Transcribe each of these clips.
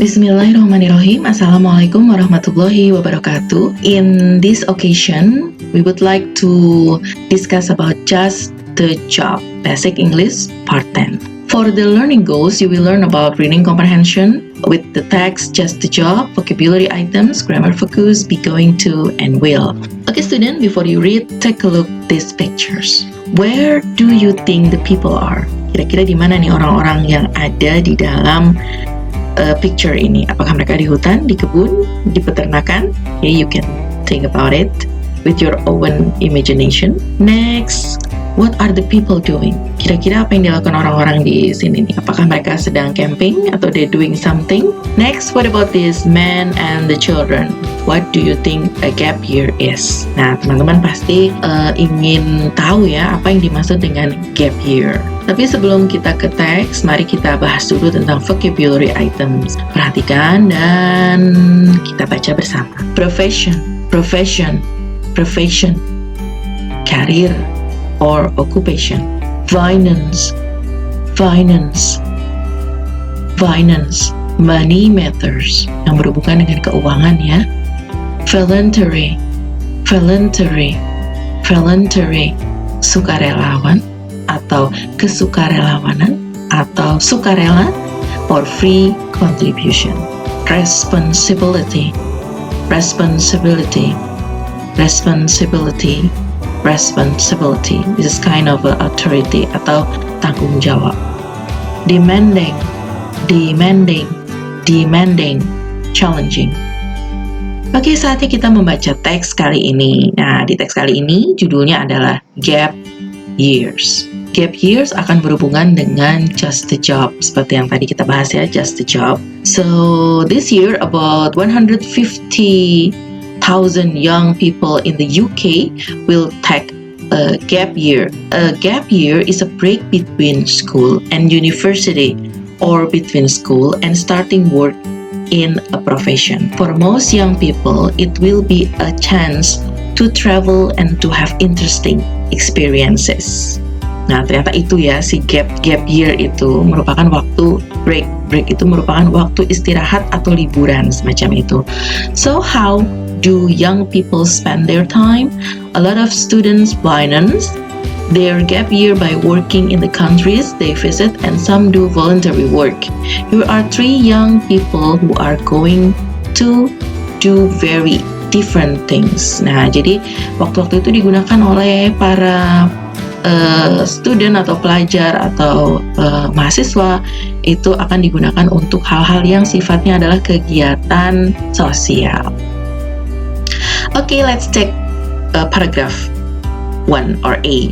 Bismillahirrahmanirrahim. Assalamualaikum warahmatullahi wabarakatuh. In this occasion, we would like to discuss about just the job, Basic English Part 10. For the learning goals, you will learn about reading comprehension with the text, just the job, vocabulary items, grammar focus, be, going to, and will. Okay, student, before you read, take a look these pictures. Where do you think the people are? Kira-kira di mana nih orang-orang yang ada di dalam picture ini? Apakah mereka di hutan, di kebun, di peternakan? Okay, you can think about it with your own imagination. Next, what are the people doing? Kira-kira apa yang dilakukan orang-orang di sini nih? Apakah mereka sedang camping atau they doing something? Next, what about this men and the children? What do you think a gap year is? Nah, teman-teman pasti ingin tahu ya apa yang dimaksud dengan gap year. Tapi sebelum kita ke teks, mari kita bahas dulu tentang vocabulary items. Perhatikan dan kita baca bersama. Profession, profession, profession. Career or occupation. Finance, finance, finance. Money matters, yang berhubungan dengan keuangan ya. Voluntary, voluntary, voluntary. Sukarelawan atau kesukarelawanan atau sukarela or free contribution. Responsibility, responsibility, responsibility, responsibility. This is kind of authority atau tanggung jawab. Demanding, demanding, demanding, challenging. Oke, saatnya kita membaca teks kali ini. Nah, di teks kali ini judulnya adalah Gap Years. Gap years akan berhubungan dengan just the job, seperti yang tadi kita bahas ya, just the job. So, this year about 150,000 young people in the UK will take a gap year. A gap year is a break between school and university or between school and starting work in a profession. For most young people, it will be a chance to travel and to have interesting experiences. Nah, ternyata itu ya, si gap year itu merupakan waktu break itu merupakan waktu istirahat atau liburan semacam itu. So how do young people spend their time? A lot of students finance their gap year by working in the countries they visit, and some do voluntary work. Here are 3 young people who are going to do very different things. Nah, jadi waktu-waktu itu digunakan oleh para student atau pelajar atau mahasiswa, itu akan digunakan untuk hal-hal yang sifatnya adalah kegiatan sosial. Okay, let's take paragraph 1 or A.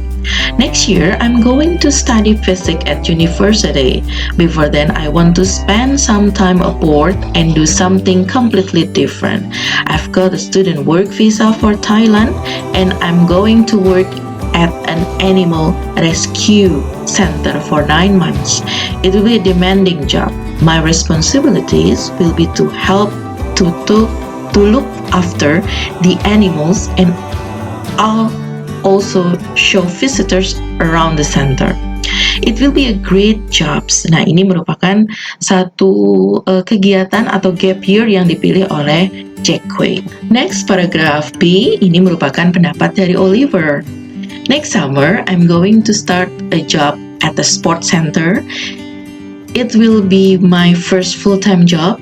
Next year, I'm going to study physics at university. Before then, I want to spend some time abroad and do something completely different. I've got a student work visa for Thailand, and I'm going to work at an animal rescue center for 9 months. It will be a demanding job. My responsibilities will be to help to look after the animals, and I'll also show visitors around the center. It will be a great job. Nah, ini merupakan satu kegiatan atau gap year yang dipilih oleh Jack Quaid. Next, paragraph B, ini merupakan pendapat dari Oliver. Next summer, I'm going to start a job at the sports center. It will be my first full-time job.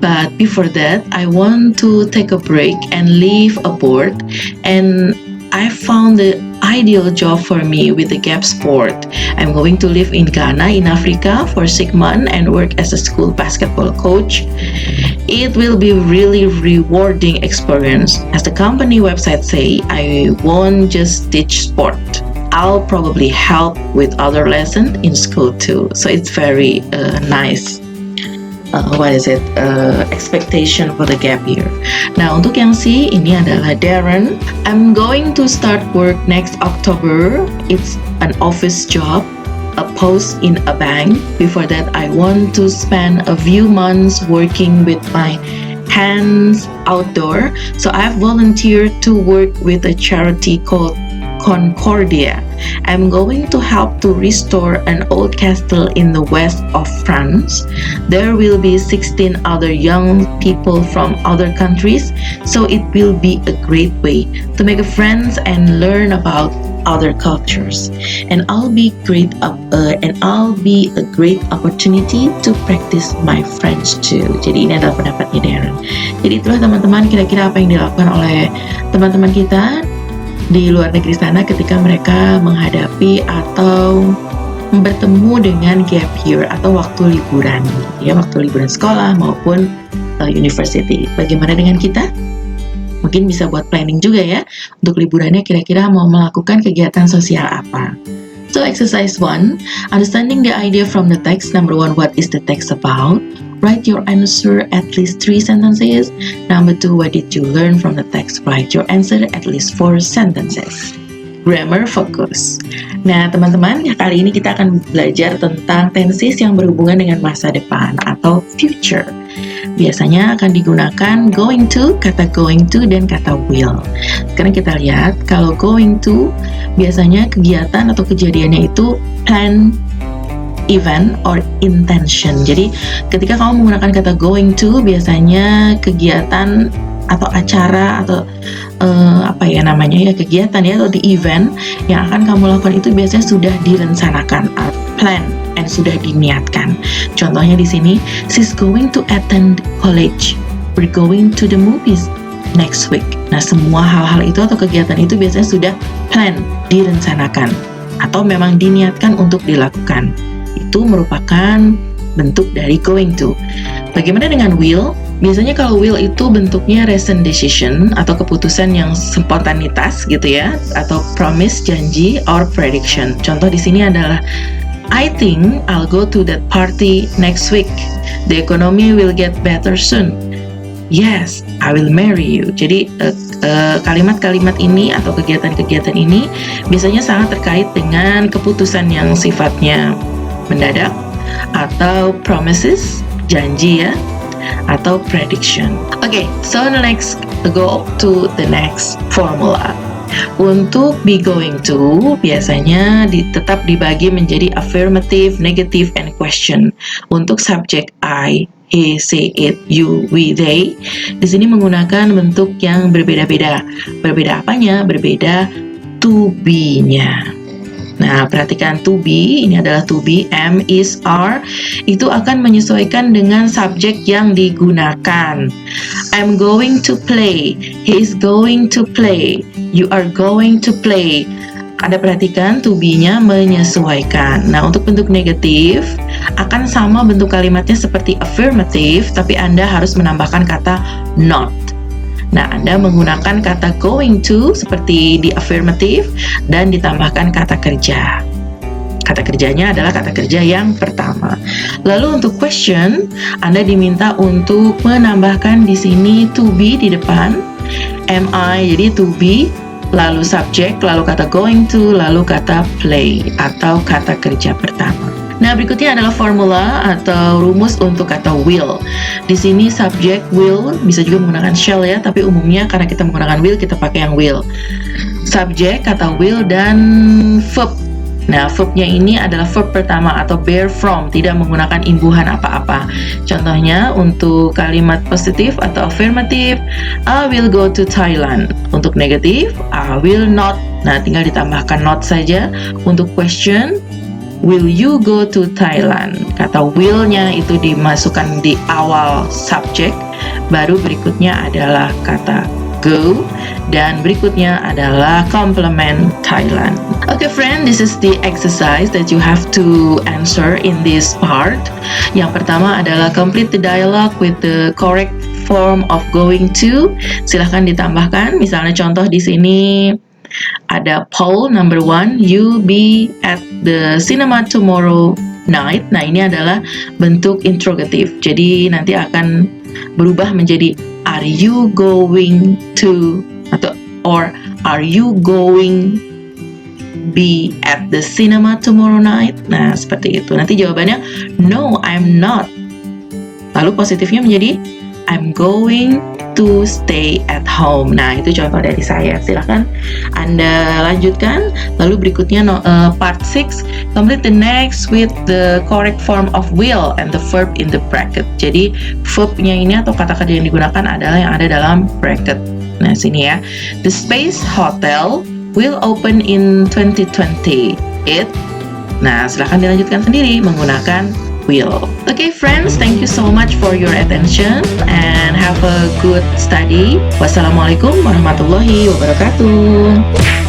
But before that, I want to take a break and live abroad, and I found the ideal job for me with the gap sport. I'm going to live in Ghana in Africa for 6 months and work as a school basketball coach. It will be really rewarding experience. As the company website say, I won't just teach sport. I'll probably help with other lessons in school too. So it's very nice. Expectation for the gap year. Nah, untuk yang C, ini adalah Darren. I'm going to start work next October. It's an office job, a post in a bank. Before that, I want to spend a few months working with my hands outdoor. So I've volunteered to work with a charity called Concordia. I'm going to help to restore an old castle in the west of France. There will be 16 other young people from other countries, so it will be a great way to make friends and learn about other cultures. And I'll be a great opportunity to practice my French too. Jadi ini adalah pendapatnya Darren. Jadi itulah teman-teman kira-kira apa yang dilakukan oleh teman-teman kita di luar negeri sana ketika mereka menghadapi atau bertemu dengan gap year atau waktu liburan, ya, waktu liburan sekolah maupun university. Bagaimana dengan kita? Mungkin bisa buat planning juga ya untuk liburannya, kira-kira mau melakukan kegiatan sosial apa. So exercise 1, understanding the idea from the text. Number 1, what is the text about? Write your answer at least 3 sentences. Number 2, what did you learn from the text? Write your answer at least 4 sentences. Grammar focus. Nah teman-teman, kali ini kita akan belajar tentang tenses yang berhubungan dengan masa depan atau future. Biasanya akan digunakan going to, kata going to, dan kata will. Sekarang kita lihat, kalau going to, biasanya kegiatan atau kejadiannya itu plan, event, or intention. Jadi ketika kamu menggunakan kata going to, biasanya kegiatan atau acara atau kegiatan ya, atau the event yang akan kamu lakukan itu biasanya sudah direncanakan, plan, and sudah diniatkan. Contohnya di sini, she's going to attend college. We're going to the movies next week. Nah, semua hal-hal itu atau kegiatan itu biasanya sudah plan, direncanakan, atau memang diniatkan untuk dilakukan. Itu merupakan bentuk dari going to. Bagaimana dengan will? Biasanya kalau will itu bentuknya recent decision atau keputusan yang spontanitas gitu ya, atau promise, janji, or prediction. Contoh di sini adalah I think I'll go to that party next week. The economy will get better soon. Yes, I will marry you. Jadi kalimat-kalimat ini atau kegiatan-kegiatan ini biasanya sangat terkait dengan keputusan yang sifatnya mendadak, atau promises, janji ya, atau prediction. Okay, so next go to the next formula. Untuk be going to biasanya tetap dibagi menjadi affirmative, negative, and question. Untuk subjek I, he, she, it, you, we, they, di sini menggunakan bentuk yang berbeda-beda. Berbeda apanya? Berbeda to be-nya. Nah, perhatikan to be, ini adalah to be, am, is, are, itu akan menyesuaikan dengan subjek yang digunakan. I'm going to play, he's going to play, you are going to play. Ada perhatikan to be-nya menyesuaikan. Nah, untuk bentuk negatif, akan sama bentuk kalimatnya seperti affirmative, tapi Anda harus menambahkan kata not. Nah, Anda menggunakan kata going to seperti di affirmative dan ditambahkan kata kerja. Kata kerjanya adalah kata kerja yang pertama. Lalu untuk question, Anda diminta untuk menambahkan di sini to be di depan. Am I, jadi to be, lalu subject, lalu kata going to, lalu kata play atau kata kerja pertama. Nah, berikutnya adalah formula atau rumus untuk kata will. Di sini subjek will bisa juga menggunakan shall ya, tapi umumnya karena kita menggunakan will, kita pakai yang will. Subjek, kata will, dan verb. Nah, verbnya ini adalah verb pertama atau bear from, tidak menggunakan imbuhan apa-apa. Contohnya untuk kalimat positif atau affirmative, I will go to Thailand. Untuk negatif, I will not. Nah, tinggal ditambahkan not saja. Untuk question, will you go to Thailand? Kata will-nya itu dimasukkan di awal subjek, baru berikutnya adalah kata go, dan berikutnya adalah complement Thailand. Okay friend, this is the exercise that you have to answer in this part. Yang pertama adalah complete the dialogue with the correct form of going to. Silahkan ditambahkan, misalnya contoh di sini ada poll number 1, you be at the cinema tomorrow night. Nah, ini adalah bentuk interrogative. Jadi nanti akan berubah menjadi are you going to, atau or are you going be at the cinema tomorrow night. Nah, seperti itu. Nanti jawabannya no, I'm not. Lalu positifnya menjadi I'm going to stay at home. Nah, itu contoh dari saya. Silahkan Anda lanjutkan. Lalu berikutnya part 6, complete the next with the correct form of will and the verb in the bracket. Jadi verbnya ini atau kata-kata yang digunakan adalah yang ada dalam bracket. Nah, sini ya. The Space Hotel will open in 2028. Nah, silahkan dilanjutkan sendiri menggunakan will. Okay friends, thank you so much for your attention and have a good study. Wassalamualaikum warahmatullahi wabarakatuh.